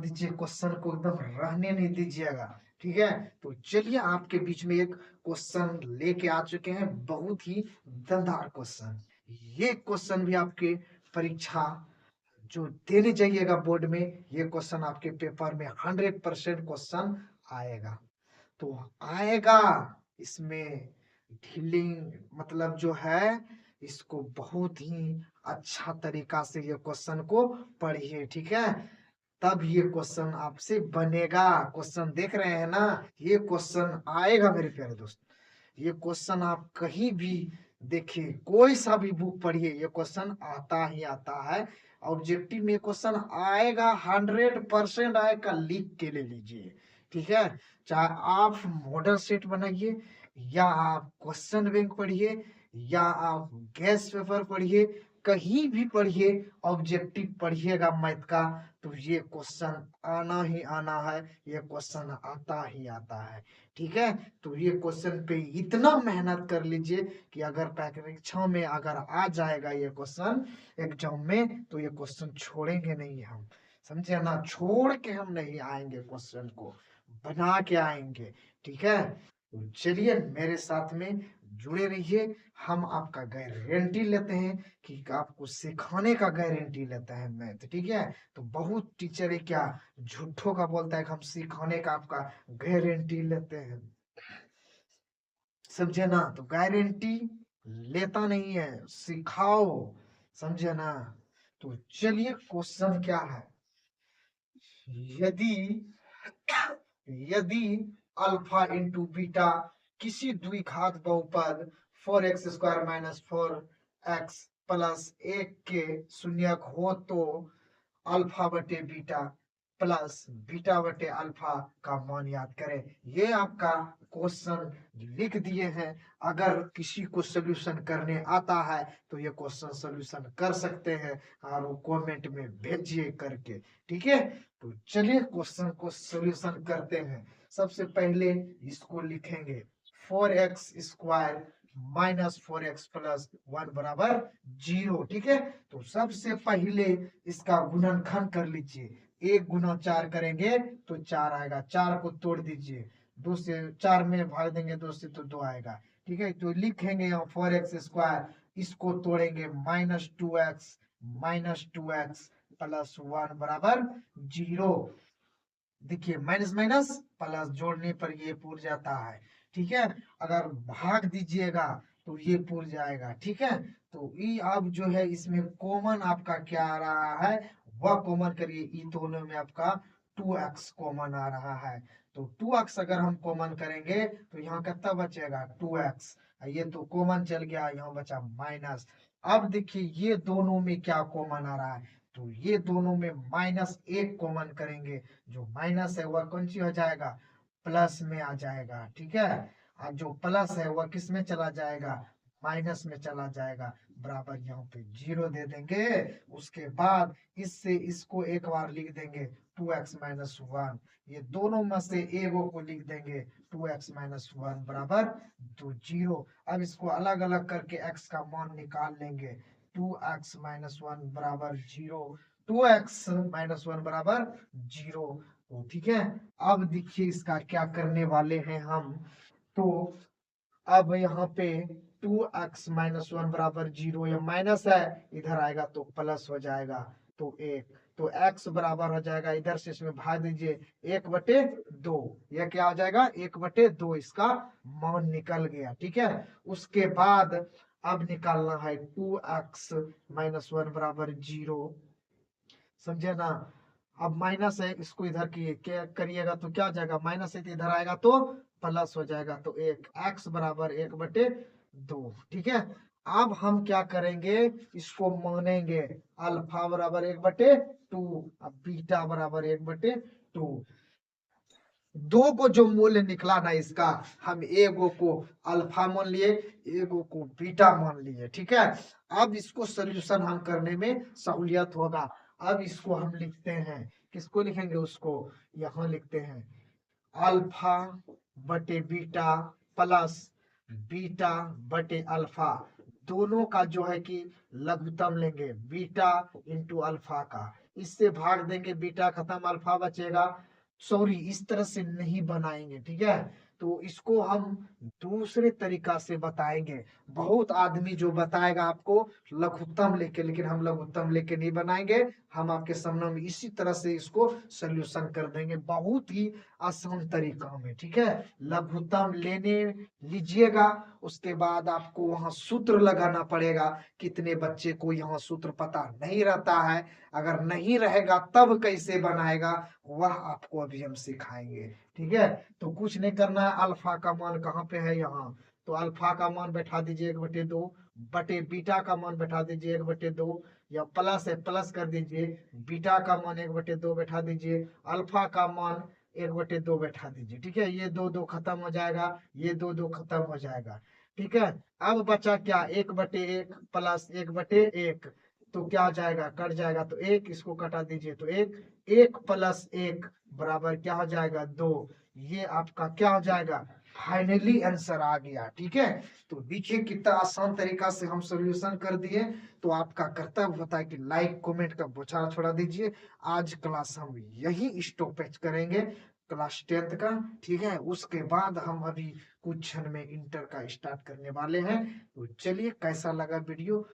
दीजिए, क्वेश्चन को एकदम रहने नहीं दीजिएगा। ठीक है, तो चलिए आपके बीच में एक क्वेश्चन लेके आ चुके हैं, बहुत ही दमदार क्वेश्चन। ये क्वेश्चन भी आपके परीक्षा जो देने जाइएगा बोर्ड में, ये क्वेश्चन आपके पेपर में 100% क्वेश्चन आएगा। तो आएगा, इसमें ढीलिंग मतलब जो है, इसको बहुत ही अच्छा तरीका से ये क्वेश्चन को पढ़िए। ठीक है, तब ये क्वेश्चन आपसे बनेगा। क्वेश्चन देख रहे हैं ना, ये क्वेश्चन आएगा मेरे प्यारे दोस्त। ये क्वेश्चन आप कहीं भी देखिए, कोई सा भी बुक पढ़िए, ये क्वेश्चन आता ही आता है। ऑब्जेक्टिव में क्वेश्चन आएगा, 100% आएगा, लिख के ले लीजिए। ठीक है, चाहे आप मॉडल सेट बनाइए, या आप क्वेश्चन बैंक पढ़िए, या आप गैस पेपर पढ़िए, कहीं भी पढ़िए, ऑब्जेक्टिव पढ़िएगा मैथ का, तो ये क्वेश्चन आना ही आना है, ये क्वेश्चन आता ही आता है। ठीक है, तो ये क्वेश्चन पे इतना मेहनत कर लीजिए कि अगर परीक्षा में अगर आ जाएगा ये क्वेश्चन एग्जाम में, तो ये क्वेश्चन छोड़ेंगे नहीं हम। समझे ना, छोड़ के हम नहीं आएंगे, क्वेश्चन को बना के आएंगे। ठीक है, तो चलिए मेरे साथ में जुड़े रहिए। हम आपका गारंटी लेते हैं कि आपको सिखाने का गारंटी लेते हैं मैथ। ठीक है, तो बहुत टीचर है क्या झूठों का बोलता है कि हम सिखाने का आपका गारंटी लेते हैं। समझे ना, तो गारंटी लेता नहीं है, सिखाओ। समझे ना, तो चलिए क्वेश्चन क्या है। यदि यदि अल्फा इंटू बीटा किसी द्विघात बहुपद 4x² माइनस 4x प्लस 1 के शून्यक हो, तो अल्फा बटे बीटा प्लस बीटा बटे अल्फा का मान याद करें। ये आपका क्वेश्चन लिख दिए हैं। अगर किसी को सोल्यूशन करने आता है तो ये क्वेश्चन सोल्यूशन कर सकते हैं, और वो कमेंट में भेजिए करके। ठीक है, तो चलिए क्वेश्चन को सोल्यूशन करते हैं। सबसे पहले इसको लिखेंगे 4x² माइनस 4x प्लस 1 बराबर 0। ठीक है, तो सबसे पहले इसका गुणनखंड कर लीजिए। 1 गुना 4 करेंगे तो 4 आएगा, 4 को तोड़ दीजिए, 2 से 4 में भाग देंगे, 2 से तो 2 आएगा। ठीक है, तो लिखेंगे यहाँ 4x², इसको तोड़ेंगे -2x प्लस 1 बराबर 0। देखिए माइनस माइनस प्लस जोड़ने पर ये पूर जाता है। ठीक है, अगर भाग दीजिएगा तो ये पूर जाएगा। ठीक है, तो ये अब जो है इसमें कॉमन आपका क्या आ रहा है, वह कॉमन करिए। इन दोनों में आपका 2x कॉमन आ रहा है, तो 2x अगर हम कॉमन करेंगे तो यहाँ कितना बचेगा 2x। ये तो कॉमन चल गया, यहाँ बचा माइनस। अब देखिए ये दोनों में क्या कॉमन आ रहा है, तो ये दोनों में -1 कॉमन करेंगे, जो माइनस है वह कौन सी हो जाएगा, प्लस में आ जाएगा। ठीक है, और जो प्लस है वह किस में चला जाएगा, माइनस में चला जाएगा, बराबर यहाँ पे 0 दे देंगे। उसके बाद इससे इसको एक बार लिख देंगे 2x माइनस 1, ये दोनों में से एगो को लिख देंगे 2x माइनस 1 बराबर 0। अब इसको अलग अलग करके x का मान निकाल लेंगे। 2x माइनस 1 बराबर 0, 2x माइनस 1 बराबर 0। तो ठीक है, अब देखिए इसका क्या करने वाले हैं हम। तो अब यहाँ पे 2x माइनस 1 बराबर 0, ये माइनस है, इधर आएगा तो प्लस हो जाएगा, तो 1। तो x बराबर हो जाएगा, इधर से इसमें भाग दीजिए 1/2, यह क्या हो जाएगा 1/2, इसका मान निकल गया। ठीक है, उसके बाद अब निकालना है 2x माइनस 1 बराबर 0। समझे ना, अब माइनस है, इसको इधर की क्या करिएगा तो क्या हो जाएगा, माइनस है तो इधर आएगा तो प्लस हो जाएगा, तो 1x बराबर 1/2। ठीक है, अब हम क्या करेंगे, इसको मानेंगे अल्फा बराबर 1/2, अब बीटा बराबर 1/2। दो को जो मूल्य निकला ना इसका, हम एगो को अल्फा मान लिए, एगो को बीटा मान लिए। ठीक है, अब इसको सोल्यूशन हम करने में सहूलियत होगा। अब इसको हम लिखते हैं, किसको लिखेंगे, उसको यहाँ लिखते हैं अल्फा बटे बीटा प्लस बीटा बटे अल्फा, दोनों का जो है कि लघुत्तम लेंगे, बीटा इंटू अल्फा का। इससे भाग देंगे, बीटा खत्म, अल्फा बचेगा। सॉरी, इस तरह से नहीं बनाएंगे, ठीक है। तो इसको हम दूसरे तरीका से बताएंगे। बहुत आदमी जो बताएगा आपको लघुत्तम लेके, लेकिन हम लघुत्तम लेके नहीं बनाएंगे। हम आपके सामने में इसी तरह से इसको सोल्यूशन कर देंगे, बहुत ही आसान तरीका में, ठीक है। लघुत्तम लेने लीजिएगा, उसके बाद आपको वहां सूत्र लगाना पड़ेगा। कितने बच्चे को यहाँ सूत्र पता नहीं रहता है, अगर नहीं रहेगा तब कैसे बनाएगा, वह आपको अभी हम सिखाएंगे, ठीक है। तो कुछ नहीं करना है, अल्फा का मान कहाँ पे है, यहाँ। तो अल्फा का मान बैठा दीजिए 1/2, बटे बीटा का मान बैठा दीजिए 1/2, या प्लस है प्लस कर दीजिए, बीटा का मान 1/2 बैठा दीजिए, अल्फा का मान 1/2 बैठा दीजिए, ठीक है। ये दो दो खत्म हो जाएगा, ये दो दो खत्म हो जाएगा, ठीक है। अब बचा क्या, 1/1 प्लस 1/1, तो क्या हो जाएगा, कट जाएगा, तो एक, इसको कटा दीजिए तो एक, 1 + 1 बराबर क्या हो जाएगा, 2। ये आपका क्या हो जाएगा, फाइनली आंसर आ गया, ठीक है। तो देखिए कितना आसान तरीका से हम सॉल्यूशन कर दिए। तो आपका कर्तव्य होता है कि लाइक कमेंट का बौछार छोड़ा दीजिए। आज क्लास हम यही स्टॉपेज करेंगे, क्लास 10th का, ठीक है। उसके बाद हम अभी कुछ क्षण में इंटर का स्टार्ट करने वाले हैं। तो चलिए, कैसा लगा वीडियो